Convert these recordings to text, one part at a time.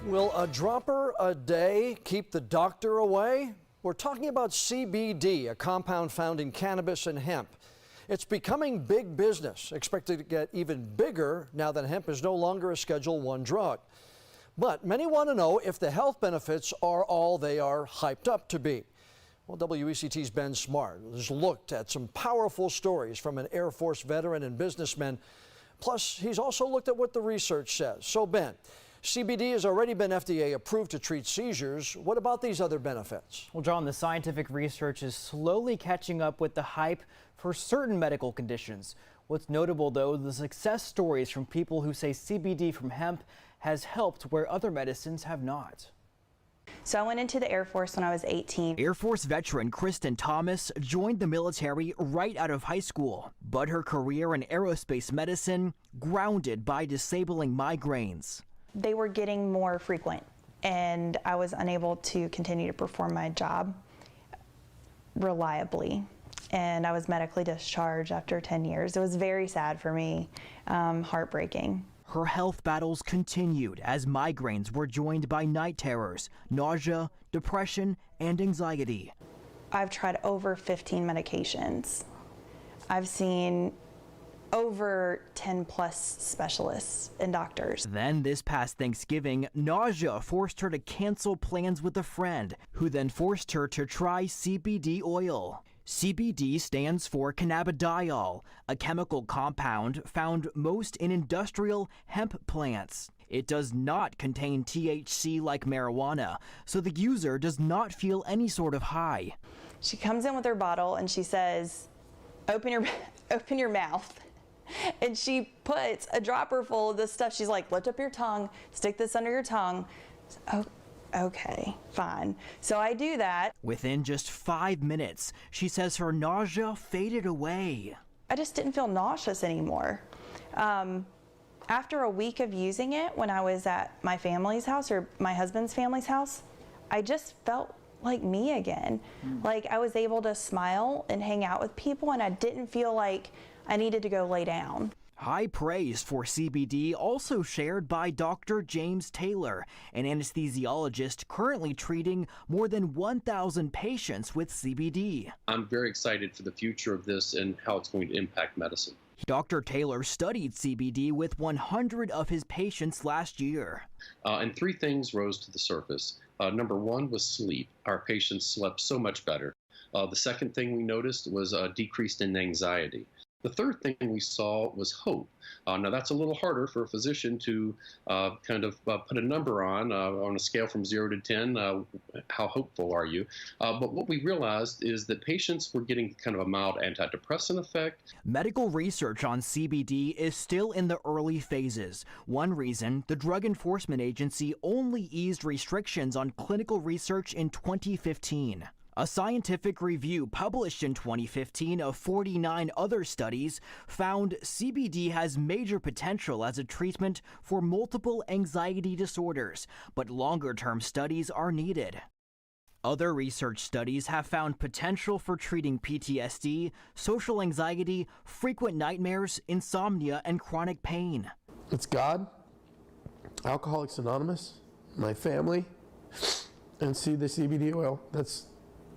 Will a dropper a day keep the doctor away? We're talking about CBD, a compound found in cannabis and hemp. It's becoming big business, expected to get even bigger now that hemp is no longer a Schedule I drug. But many want to know if the health benefits are all they are hyped up to be. Well, WECT's Ben Smart has looked at some powerful stories from an Air Force veteran and businessman. Plus, he's also looked at what the research says. So, Ben, CBD has already been FDA approved to treat seizures. What about these other benefits? Well, John, the scientific research is slowly catching up with the hype for certain medical conditions. What's notable, though, the success stories from people who say CBD from hemp has helped where other medicines have not. So I went into the Air Force when I was 18. Air Force veteran Kristen Thomas joined the military right out of high school, but her career in aerospace medicine grounded by disabling migraines. They were getting more frequent, and I was unable to continue to perform my job reliably. And I was medically discharged after 10 years. It was very sad for me, heartbreaking. Her health battles continued as migraines were joined by night terrors, nausea, depression, and anxiety. I've tried over 15 medications. I've seen over 10 plus specialists and doctors. Then this past Thanksgiving, nausea forced her to cancel plans with a friend, who then forced her to try CBD oil. CBD stands for Cannabidiol, a chemical compound found most in industrial hemp plants. It does not contain THC like marijuana, so the user does not feel any sort of high. She comes in with her bottle and she says, open your mouth. And she puts a dropper full of this stuff. She's like, lift up your tongue, stick this under your tongue. Oh, okay, fine. So I do that. Within just 5 minutes, she says her nausea faded away. I just didn't feel nauseous anymore. After a week of using it, when I was at my family's house or my husband's family's house, I just felt like me again. Like I was able to smile and hang out with people, and I didn't feel like I needed to go lay down. High praise for CBD also shared by Dr. James Taylor, an anesthesiologist currently treating more than 1,000 patients with CBD. I'm very excited for the future of this and how it's going to impact medicine. Dr. Taylor studied CBD with 100 of his patients last year. And three things rose to the surface. Number one was sleep. Our patients slept so much better. The second thing we noticed was decreased in anxiety. The third thing we saw was hope. Now that's a little harder for a physician to put a number on a scale from 0 to 10, how hopeful are you? But what we realized is that patients were getting kind of a mild antidepressant effect. Medical research on CBD is still in the early phases. One reason, the Drug Enforcement Agency only eased restrictions on clinical research in 2015. A scientific review published in 2015 of 49 other studies found CBD has major potential as a treatment for multiple anxiety disorders, but longer-term studies are needed. Other research studies have found potential for treating PTSD, social anxiety, frequent nightmares, insomnia, and chronic pain. It's God, Alcoholics Anonymous, my family, and see the CBD oil.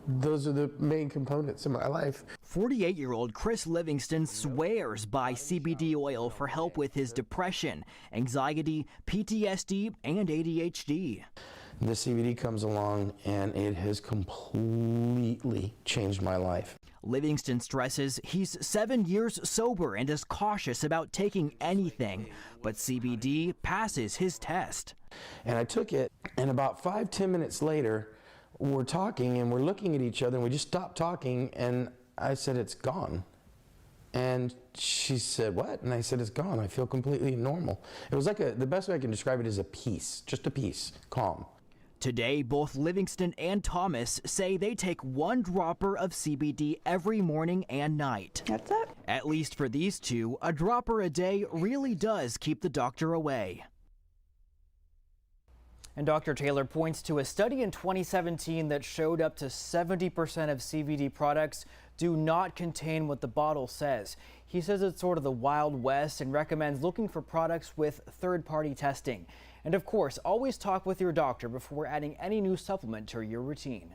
Those are the main components in my life. 48-year-old Chris Livingston swears by CBD oil for help with his depression, anxiety, PTSD, and ADHD. The CBD comes along and it has completely changed my life. Livingston stresses he's 7 years sober and is cautious about taking anything, but CBD passes his test. And I took it, and about 5-10 minutes later, we're talking and we're looking at each other and we just stopped talking, and I said, it's gone. And she said, what? And I said, it's gone. I feel completely normal. It was like the best way I can describe it is a peace, just a peace, calm. Today, both Livingston and Thomas say they take 1 dropper of CBD every morning and night. That's it. At least for these two, a dropper a day really does keep the doctor away. And Dr. Taylor points to a study in 2017 that showed up to 70% of CBD products do not contain what the bottle says. He says it's sort of the Wild West and recommends looking for products with third-party testing. And of course, always talk with your doctor before adding any new supplement to your routine.